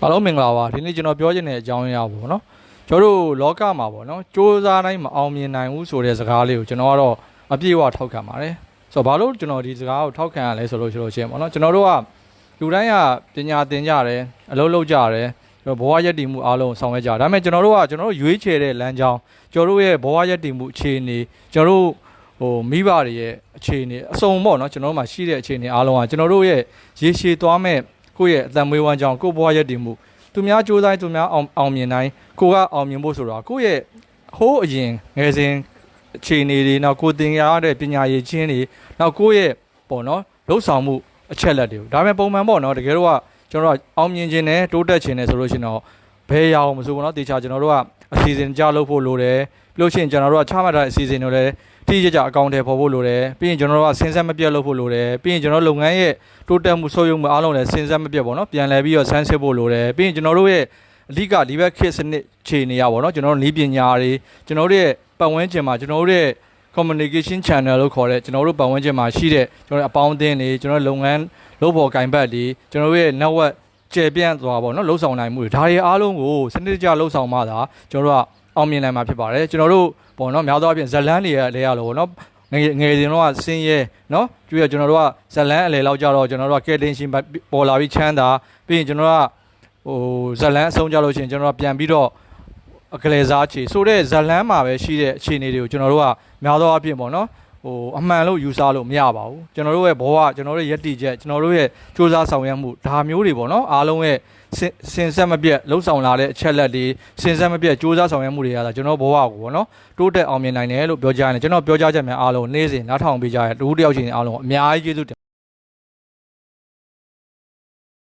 အားလုံးမင်္ဂလာပါဒီနေ့ကျွန်တော်ပြောချင်တဲ့အကြောင်းအရာပေါ့နော်ကျွန်တော်တို့လောကမှာပေါ့နော်စ조사တိုင်းမအောင်မြင်နိုင်ဘူးဆိုတဲ့စကားလေးကိုကျွန်တော်ကတော့အပြည့်အဝထောက်ခံပါတယ်ဆိုတော့ဘာလို့ကျွန်တော်ဒီစကားကိုထောက်ခံရလဲဆိုလို့ရှိရင်ပေါ့နော်ကျွန်တော်တို့ကလူတိုင်းကပညာသင်ကြတယ်အလုပ်လုပ်ကြတယ်ကျွန်တော်ဘဝရည်တည်မှုအားလုံးဆောင်ရွက်ကြဒါပေမဲ့ကျွန်တော်တို့ရွေးချယ်တဲ့လမ်းကြောင်းကျွန်တော်တို့ရဲ့ဘဝရည်တည်မှုအခြေအနေကျွန်တော်တို့မိဘတွေရဲ့အခြေအနေအစုံပေါ့နော်ကျွန်တော်တို့မှာရှိတဲ့အခြေအနေအားလုံးကကျွန်တော်တို့ရဲ့ရေရှည်သွားမဲ့ကိုယ့်ရဲ့အသက်မွေးဝမ်းကြောင်းကိုယ့်ဘဝရည်တည်မှုသူများကြိုးစားသူများအောင်မြင်နိုင်ကိုကအောင်မြင်ဖို့ဆိုတော့ကိုယ့်ရဲ့ဟိုးအရင်ငယ်စဉ်အခြေအနေတွေနောက်ကိုသင်ရတဲ့ပညာရည်ချင်းတွေနောက်ကိုယ့်ရဲ့ပေါ့နော်လှုပ်ဆောင်မှုအချက်လက်တွေကိုဒါပေမဲ့ပုံမှန်ပေါ့နော်တကယ်တော့ကျွန်တော်တို့အောင်မြင်ခြင်းနဲ့တိုးတက်ခြင်းနဲ့ဆိုလို့ရှိရင်တော့ဘယ်ရအောင်မဆိုဘူးเนาะတေချာကျွန်တော်တို့ကအစီအစဉ်ကြလုပ်ဖို့လိုတယ်ပြီးလို့ရှိရင်ကျွန်တော်တို့ကချမှတ်ထားတဲ့အစီအစဉ်တွေလည်းတိကျကျအကောင့်ထဲပေါ်ဖို့လိုတယ်ပြီးရင်ကျွန်တော်တို့ကစဉ်ဆက်မပြတ်လုပ်ဖို့လိုတယ်ပြီးရင်ကျွန်တော်လုပ်ငန်းရဲ့တိုးတက်မှုဆုတ်ယုတ်မှုအားလုံးလည်းစဉ်ဆက်မပြတ်ပေါ့နော်ပြန်လည်ပြီးတော့ဆန်းစစ်ဖို့လိုတယ်ပြီးရင်ကျွန်တော်တို့ရဲ့အဓိကဒီဘက်ခေတ်စနစ်ခြေနေရပါတော့ကျွန်တော်တို့နည်းပညာတွေကျွန်တော်တို့ရဲ့ပတ်ဝန်းကျင်မှာကျွန်တော်တို့ရဲ့ communication channel လို့ခေါ်တဲ့ကျွန်တော်တို့ပတ်ဝန်းကျင်မှာရှိတဲ့ကျွန်တော်တို့အပေါင်းအသင်းတွေကျွန်တော်တို့လုပ်ငန်းလုပ်ဖို့ကင်ဘတ်တွေကျွန်တော်တို့ရဲ့ network ကျေပြန့်သွားပေါ့နော်လှုပ်ဆောင်နိုင်မှုတွေဒါတွေအားလုံးကိုစနစ်တကျလှုပ်ဆောင်မှသာကျွန်တော်တို့ကအောင်မြင်နိုင်မှာဖြစ်ပါတယ်ကျွန်တော်တို့ပေါ့နော်များသောအားဖြင့်ဇလန်းတွေရဲ့အလဲရလို့ပေါ့နော်ငယ်စဉ်တော့ဆင်းရဲနော်ပြီးတော့ကျွန်တော်တို့ကဇလန်းအလဲလောက်ကြတော့ကျွန်တော်တို့ကကဲတင်ရှင်ပေါ်လာပြီးချမ်းသာပြီးရင်ကျွန်တော်တို့ကဇလန်းအဆုံးကြလို့ရှိရင်ကျွန်တော်တို့ပြန်ပြီးတော့အကလေးစားချေဆိုတဲ့ဇလန်းမှာပဲရှိတဲ့အခြေအနေတွေကိုကျွန်တော်တို့ကများသောအားဖြင့်ပေါ့နော်အမှန်လို့ယူဆလို့မရပါဘူးကျွန်တော်တို့ရဲ့ဘဝကျွန်တော်တို့ရဲ့ယက်တီချက်ကျွန်တော်တို့ရဲ့စူးစမ်းဆောင်ရွက်မှုဒါမျိုးတွေပေါ့နော်အားလုံးရဲ့စင်ဆက်မပြတ်လှုပ်ဆောင်လာတဲ့အချက်လက်တွေစင်ဆက်မပြတ်စူးစမ်းဆောင်ရွက်မှုတွေရတာကျွန်တော်ဘဝကိုပေါ့နော်တိုးတက်အောင်မြင်နိုင်တယ်လို့ပြောကြရတယ်ကျွန်တော်ပြောကြချက်များအားလုံးနေ့စဉ်နားထောင်ပေးကြရတူတယောက်ချင်းအားလုံးအများကြီးကျေးဇူးတင်